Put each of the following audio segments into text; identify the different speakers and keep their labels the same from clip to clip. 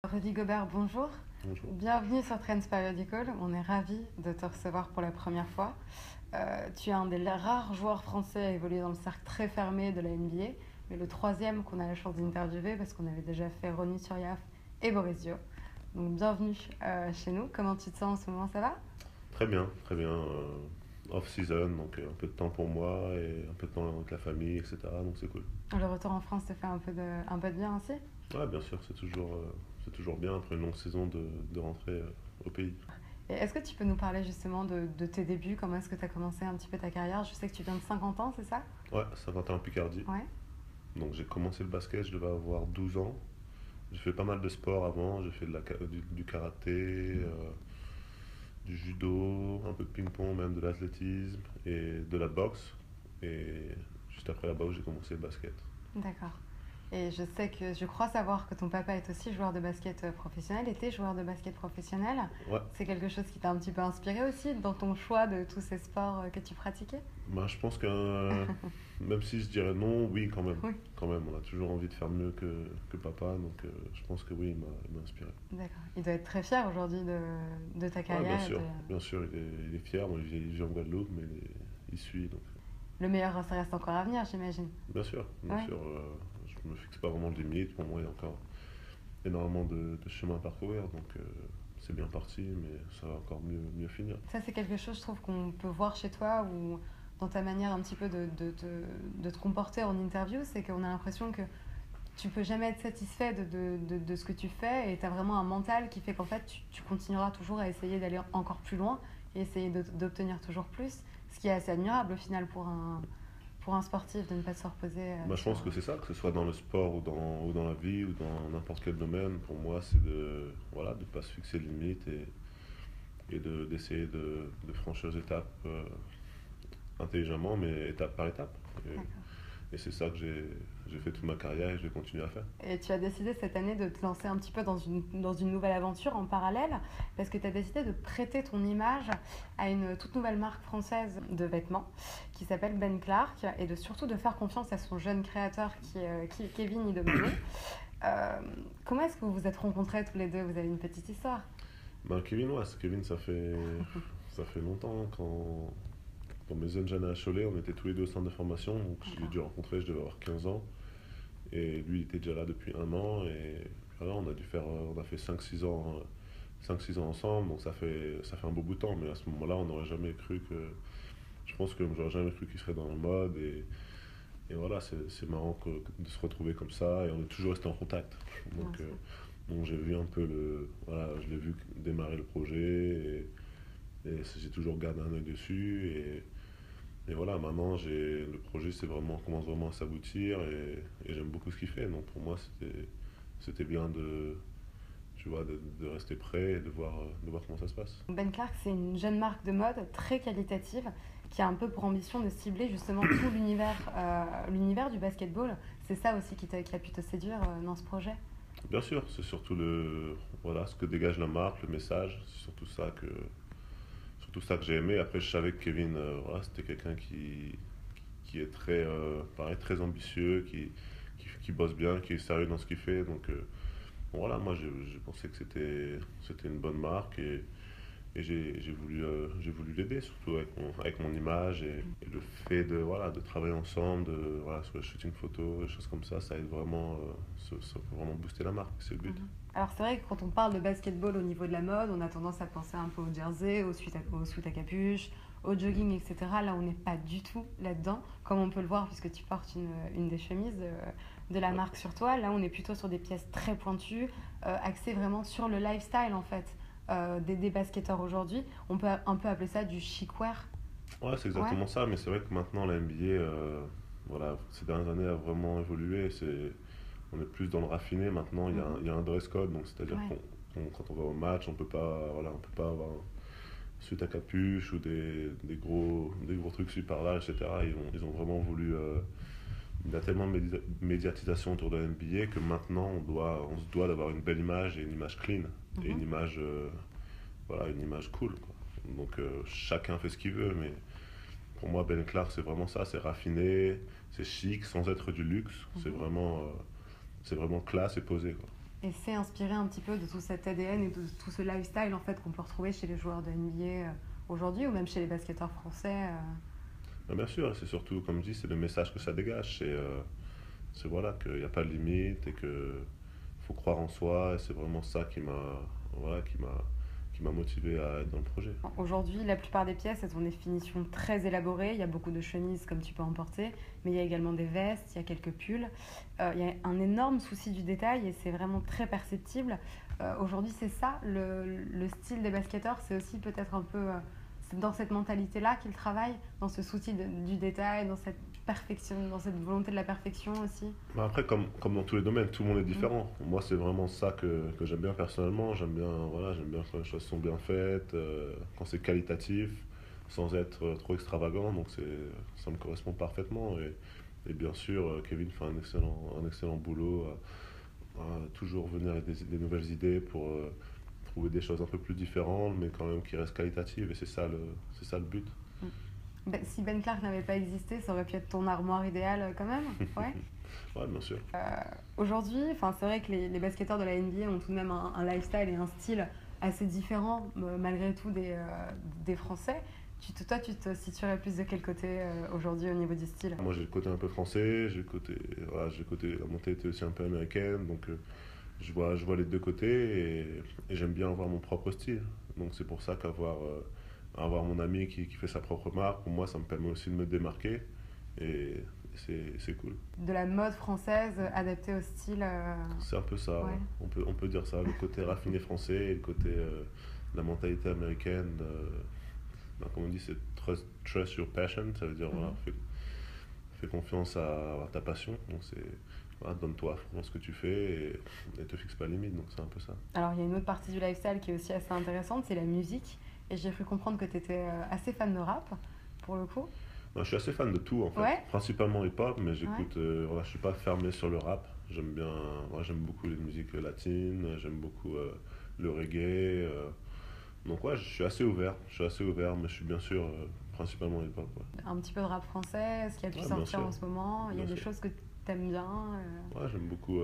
Speaker 1: Rudy Gobert, bonjour.
Speaker 2: Bonjour.
Speaker 1: Bienvenue sur Trends Periodical. On est ravis de te recevoir pour la première fois. Tu es un des rares joueurs français à évoluer dans le cercle très fermé de la NBA, mais le troisième qu'on a la chance d'interviewer parce qu'on avait déjà fait Ronny Turiaf et Boris Dio. Donc bienvenue chez nous. Comment tu te sens en ce moment, ça va?
Speaker 2: Très bien, très bien. Off-season, donc un peu de temps pour moi et un peu de temps avec la famille, etc. Donc c'est cool.
Speaker 1: Le retour en France te fait un peu de bien aussi?
Speaker 2: Ouais, bien sûr, c'est toujours bien après une longue saison de rentrer au pays.
Speaker 1: Et est-ce que tu peux nous parler justement de tes débuts? Comment est-ce que tu as commencé un petit peu ta carrière? Je sais que tu viens de 50 ans, c'est ça?
Speaker 2: Ouais, 51 Picardie.
Speaker 1: Ouais.
Speaker 2: Donc j'ai commencé le basket, je devais avoir 12 ans. J'ai fait pas mal de sport avant, j'ai fait du karaté, du judo, un peu de ping-pong, même de l'athlétisme et de la boxe. Et juste après la boxe, j'ai commencé le basket.
Speaker 1: D'accord. Et je crois savoir que ton papa est aussi joueur de basket professionnel, était joueur de basket professionnel.
Speaker 2: Ouais,
Speaker 1: C'est quelque chose qui t'a un petit peu inspiré aussi dans ton choix de tous ces sports que tu pratiquais?
Speaker 2: bah, je pense que même si je dirais non, oui, quand même.
Speaker 1: Oui,
Speaker 2: Quand même, on a toujours envie de faire mieux que papa, donc je pense que oui, il m'a inspiré.
Speaker 1: d'accord. Il doit être très fier aujourd'hui de ta
Speaker 2: Ouais,
Speaker 1: carrière.
Speaker 2: bien sûr, il est fier. Moi, il vit en Guadeloupe, mais il suit. Donc,
Speaker 1: Le meilleur, ça reste encore à venir, j'imagine.
Speaker 2: bien
Speaker 1: Oui,
Speaker 2: sûr, je me fixe pas vraiment de limite. Pour moi, il y a encore énormément de chemin à parcourir, donc c'est bien parti, mais ça va encore mieux finir.
Speaker 1: ça c'est quelque chose, je trouve, qu'on peut voir chez toi ou dans ta manière un petit peu de te comporter en interview, c'est qu'on a l'impression que tu peux jamais être satisfait de ce que tu fais et tu as vraiment un mental qui fait qu'en fait tu continueras toujours à essayer d'aller encore plus loin et essayer d'obtenir toujours plus, ce qui est assez admirable au final pour un sportif de ne pas se reposer
Speaker 2: Moi, je
Speaker 1: sur...
Speaker 2: pense que c'est ça, que ce soit dans le sport ou dans la vie ou dans n'importe quel domaine. Pour moi, c'est voilà, de pas se fixer de limites et d'essayer de franchir les étapes intelligemment, mais étape par étape.
Speaker 1: D'accord.
Speaker 2: Et c'est ça que j'ai fait toute ma carrière et je vais continuer à faire.
Speaker 1: Et tu as décidé cette année de te lancer un petit peu dans une nouvelle aventure en parallèle parce que tu as décidé de prêter ton image à une toute nouvelle marque française de vêtements qui s'appelle Ben Clark et surtout de faire confiance à son jeune créateur qui est Kevin Idomene. Euh, Comment est-ce que vous vous êtes rencontrés tous les deux? Vous avez une petite histoire?
Speaker 2: Ben, Kevin, ouais, Kevin, ça fait longtemps. Dans mes jeunes années à Cholet, on était tous les deux au centre de formation. Donc je l'ai
Speaker 1: D'accord.
Speaker 2: dû rencontrer, je devais avoir 15 ans. Et lui, il était déjà là depuis un an. Et voilà, on a fait 5-6 ans ensemble. Donc ça fait un beau bout de temps. Mais à ce moment-là, on n'aurait jamais cru que. Je pense que j'aurais jamais cru qu'il serait dans le mode. Et voilà, c'est marrant de se retrouver comme ça. Et on est toujours resté en contact.
Speaker 1: Bien
Speaker 2: Donc,
Speaker 1: sûr.
Speaker 2: donc j'ai vu un peu voilà, je l'ai vu démarrer le projet. Et j'ai toujours gardé un œil dessus. Et voilà, maintenant, le projet commence vraiment à s'aboutir et j'aime beaucoup ce qu'il fait. Donc pour moi, c'était bien tu vois, de rester prêt et de voir comment ça se passe.
Speaker 1: Ben Clark, c'est une jeune marque de mode très qualitative qui a un peu pour ambition de cibler justement tout l'univers du basketball. C'est ça aussi qui a pu te séduire dans ce projet.
Speaker 2: Bien sûr, c'est surtout voilà, ce que dégage la marque, le message. C'est surtout ça que j'ai aimé. Après, je savais que Kevin, voilà, c'était quelqu'un qui est pareil, très ambitieux, qui bosse bien, qui est sérieux dans ce qu'il fait. Donc, bon, voilà, moi j'ai pensé que c'était une bonne marque et j'ai voulu l'aider, surtout avec mon image et le fait voilà, de travailler ensemble, voilà, sur le shooting photo, des choses comme ça aide vraiment, ça peut vraiment booster la marque, c'est le but.
Speaker 1: Mhm. Alors c'est vrai que quand on parle de basketball au niveau de la mode, on a tendance à penser un peu au jersey, au sweat à capuche, au jogging, etc. Là, on n'est pas du tout là-dedans, comme on peut le voir puisque tu portes une des chemises de la
Speaker 2: Ouais.
Speaker 1: marque sur toi. Là, on est plutôt sur des pièces très pointues, axées vraiment sur le lifestyle en fait des basketteurs aujourd'hui. On peut un peu appeler ça du chicwear.
Speaker 2: Ouais, c'est
Speaker 1: Ouais.
Speaker 2: exactement ça, mais c'est vrai que maintenant la NBA, voilà, ces dernières années a vraiment évolué. On est plus dans le raffiné maintenant.
Speaker 1: Mhm.
Speaker 2: Il y a un dress code, donc c'est-à-dire
Speaker 1: Ouais.
Speaker 2: quand on va au match, on peut pas avoir un suite à capuche ou des gros trucs super larges, etc. Ils ont vraiment voulu. Il y a tellement de médiatisation autour de la NBA que maintenant on se doit d'avoir une belle image et une image clean et
Speaker 1: Mhm.
Speaker 2: voilà, une image cool, quoi. Donc chacun fait ce qu'il veut, mais pour moi, Ben Clark, c'est vraiment ça, c'est raffiné, c'est chic, sans être du luxe.
Speaker 1: Mhm.
Speaker 2: C'est vraiment classe et posé, quoi.
Speaker 1: Et c'est inspiré un petit peu de tout cet ADN et de tout ce lifestyle en fait qu'on peut retrouver chez les joueurs de NBA aujourd'hui ou même chez les basketteurs français.
Speaker 2: Bien sûr, c'est surtout, comme je dis, c'est le message que ça dégage. C'est voilà, qu'il n'y a pas de limite et qu'il faut croire en soi. Et c'est vraiment ça voilà, qui m'a motivé à être dans le projet.
Speaker 1: Aujourd'hui, la plupart des pièces, elles ont des finitions très élaborées. Il y a beaucoup de chemises comme tu peux en porter, mais il y a également des vestes, il y a quelques pulls. Il y a un énorme souci du détail et c'est vraiment très perceptible. Aujourd'hui, c'est ça, le style des basketteurs, c'est aussi peut-être un peu c'est dans cette mentalité-là qu'ils travaillent, dans ce souci du détail, dans cette perfection, dans cette volonté de la perfection aussi.
Speaker 2: Après, comme dans tous les domaines, tout le monde est
Speaker 1: Mm.
Speaker 2: différent. Moi, c'est vraiment ça que j'aime bien personnellement. J'aime bien quand les choses sont bien faites, quand c'est qualitatif, sans être trop extravagant. Donc, ça me correspond parfaitement. Et bien sûr, Kevin fait un excellent boulot à toujours venir avec des nouvelles idées pour trouver des choses un peu plus différentes, mais quand même qui restent qualitatives. Et c'est ça le but.
Speaker 1: Mm. Si Ben Clark n'avait pas existé, ça aurait pu être ton armoire idéale quand même. Ouais.
Speaker 2: Ouais, bien sûr.
Speaker 1: Aujourd'hui, c'est vrai que les basketteurs de la NBA ont tout de même un lifestyle et un style assez différent malgré tout des Français. Toi, tu te situerais plus de quel côté aujourd'hui au niveau du style?
Speaker 2: Moi, j'ai le côté un peu français, j'ai le côté, la montée était aussi un peu américaine, donc je vois les deux côtés et j'aime bien avoir mon propre style. Donc c'est pour ça avoir mon ami qui fait sa propre marque, pour moi, ça me permet aussi de me démarquer et c'est cool.
Speaker 1: De la mode française adaptée au style.
Speaker 2: C'est un peu ça,
Speaker 1: Ouais.
Speaker 2: ouais. On peut dire ça, le côté raffiné français et le côté, la mentalité américaine. Comme on dit, c'est trust your passion, ça veut dire, voilà,
Speaker 1: Mhm.
Speaker 2: fais confiance à ta passion. Donc c'est, voilà, donne-toi à fond dans ce que tu fais et te fixe pas de limite, donc c'est un peu ça.
Speaker 1: Alors, il y a une autre partie du lifestyle qui est aussi assez intéressante, c'est la musique. Et j'ai cru comprendre que tu étais assez fan de rap, pour le coup.
Speaker 2: Non, je suis assez fan de tout en fait,
Speaker 1: Ouais.
Speaker 2: principalement hip-hop, mais
Speaker 1: Ouais.
Speaker 2: j'écoute, voilà, je suis pas fermé sur le rap. J'aime bien, moi j'aime beaucoup les musiques latines, j'aime beaucoup le reggae. Donc ouais, je suis assez ouvert, mais je suis bien sûr principalement hip-hop. Ouais.
Speaker 1: Un petit peu de rap français, ce qui a pu
Speaker 2: Ouais, bien
Speaker 1: sortir en
Speaker 2: sûr,
Speaker 1: ce moment. Il y a
Speaker 2: bien
Speaker 1: des
Speaker 2: sûr.
Speaker 1: choses que tu aimes bien.
Speaker 2: Ouais, j'aime beaucoup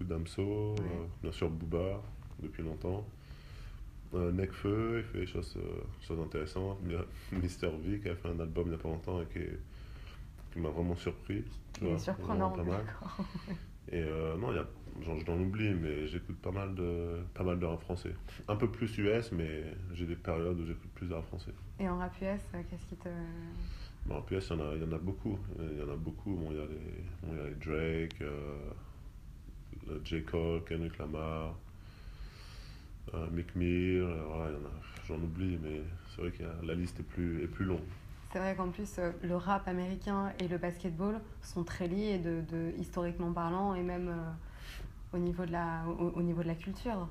Speaker 2: Damso,
Speaker 1: Ouais.
Speaker 2: bien sûr Booba depuis longtemps. Nekfeu, il fait des choses intéressantes. Il y a Mister V qui a fait un album il n'y a pas longtemps et qui m'a vraiment surpris. Tu
Speaker 1: Il est
Speaker 2: vois, vraiment
Speaker 1: surprenant,
Speaker 2: pas mal.
Speaker 1: d'accord.
Speaker 2: Et non, genre, je t'en oublie, mais j'écoute pas mal de rap français. Un peu plus US, mais j'ai des périodes où j'écoute plus de rap français.
Speaker 1: Et en rap US, qu'est-ce qui te.
Speaker 2: Bon, en US, il y en a beaucoup. Il y en a beaucoup. Bon, il y a les Drake, le J. Cole, Kendrick Lamar, Meek Mill, voilà, j'en oublie, mais c'est vrai que la liste est plus longue.
Speaker 1: C'est vrai qu'en plus, le rap américain et le basketball sont très liés historiquement parlant et même au niveau de la culture.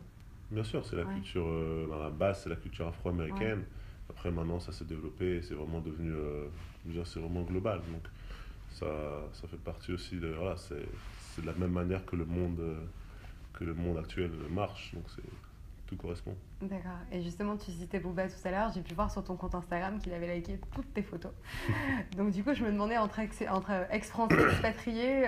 Speaker 2: Bien sûr, c'est la
Speaker 1: Ouais,
Speaker 2: culture, dans la base, c'est la culture
Speaker 1: ouais.
Speaker 2: afro-américaine. Après, maintenant, ça s'est développé et c'est vraiment devenu, je veux dire, c'est vraiment global. Donc, ça, ça fait partie aussi de, voilà, c'est de la même manière que le monde actuel marche. Donc, tout correspond.
Speaker 1: D'accord. Et justement, tu citais Booba tout à l'heure. J'ai pu voir sur ton compte Instagram qu'il avait liké toutes tes photos. Donc, du coup, je me demandais entre ex-français expatriés,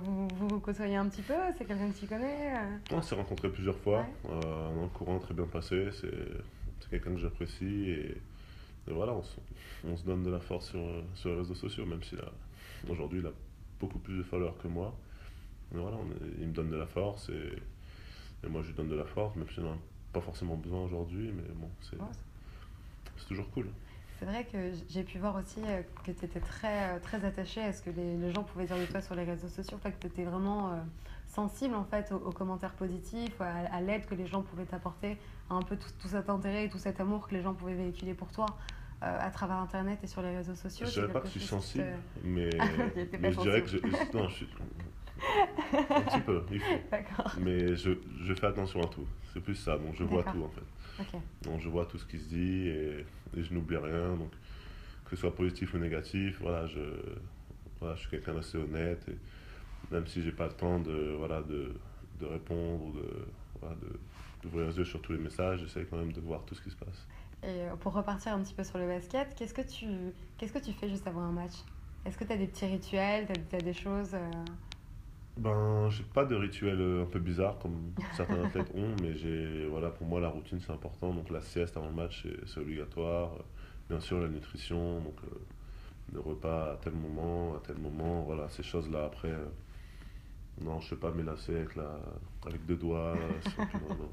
Speaker 1: vous côtoyez un petit peu? C'est quelqu'un que tu connais?
Speaker 2: On s'est rencontrés plusieurs fois,
Speaker 1: Ouais.
Speaker 2: dans le courant très bien passé. C'est quelqu'un que j'apprécie et voilà, on se donne de la force sur les réseaux sociaux, même si là, aujourd'hui, il a beaucoup plus de followers que moi. Mais voilà, il me donne de la force et moi je lui donne de la force, même si on n'en a pas forcément besoin aujourd'hui, mais bon,
Speaker 1: Ouais,
Speaker 2: c'est toujours cool.
Speaker 1: c'est vrai que j'ai pu voir aussi que tu étais très attaché à ce que les gens pouvaient dire de toi sur les réseaux sociaux, enfin, que tu étais vraiment sensible en fait aux commentaires positifs, à l'aide que les gens pouvaient t'apporter, à un peu tout cet intérêt et tout cet amour que les gens pouvaient véhiculer pour toi à travers Internet et sur les réseaux sociaux.
Speaker 2: Je
Speaker 1: C'est
Speaker 2: dirais pas que
Speaker 1: quelque
Speaker 2: je suis
Speaker 1: chose qui te.
Speaker 2: sensible, mais,
Speaker 1: Ah, ok, t'es pas
Speaker 2: mais je dirais
Speaker 1: sensible.
Speaker 2: non, un petit peu, il faut.
Speaker 1: D'accord,
Speaker 2: Mais je fais attention à tout. C'est plus ça, donc je vois
Speaker 1: d'accord,
Speaker 2: tout en fait.
Speaker 1: ok.
Speaker 2: Donc je vois tout ce qui se dit et je n'oublie rien. Donc que ce soit positif ou négatif, voilà, je suis quelqu'un d'assez honnête. Et même si j'ai pas le temps de répondre ou voilà, d'ouvrir les yeux sur tous les messages, j'essaie quand même de voir tout ce qui se passe.
Speaker 1: Et pour repartir un petit peu sur le basket, qu'est-ce que tu fais juste avant un match? Est-ce que tu as des petits rituels, tu as des choses
Speaker 2: Ben, j'ai pas de rituel un peu bizarre comme certains athlètes ont, mais voilà, pour moi la routine c'est important. Donc la sieste avant le match c'est obligatoire. Bien sûr la nutrition, donc le repas à tel moment, voilà, ces choses-là. Après, non, je fais pas mes lacets avec deux doigts, non, non.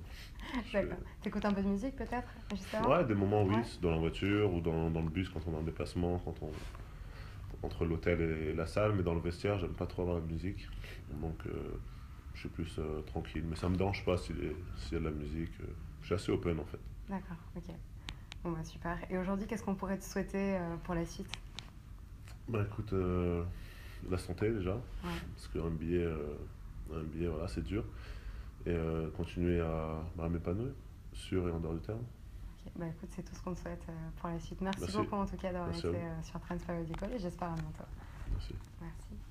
Speaker 2: Je fais-
Speaker 1: D'accord. T'écoutes un peu de musique peut-être, justement?
Speaker 2: Ouais, des moments oui,
Speaker 1: Ouais.
Speaker 2: c'est dans la voiture ou dans le bus quand on est en déplacement, entre l'hôtel et la salle, mais dans le vestiaire, j'aime pas trop avoir la musique. Donc je suis plus tranquille. Mais ça me dérange pas s'il y a de la musique. Je suis assez open en fait.
Speaker 1: D'accord, ok. Bon bah super. Et aujourd'hui, qu'est-ce qu'on pourrait te souhaiter pour la suite?
Speaker 2: Bah écoute, la santé déjà,
Speaker 1: Ouais.
Speaker 2: parce un billet voilà, c'est dur. Et continuer à m'épanouir, sur et en dehors du terme.
Speaker 1: Ok. Bah écoute, c'est tout ce qu'on te souhaite pour la suite. Merci
Speaker 2: Merci,
Speaker 1: beaucoup en tout cas d'avoir
Speaker 2: merci à
Speaker 1: été
Speaker 2: vous.
Speaker 1: sur Transfer Medical et j'espère à bientôt.
Speaker 2: Merci.
Speaker 1: Merci.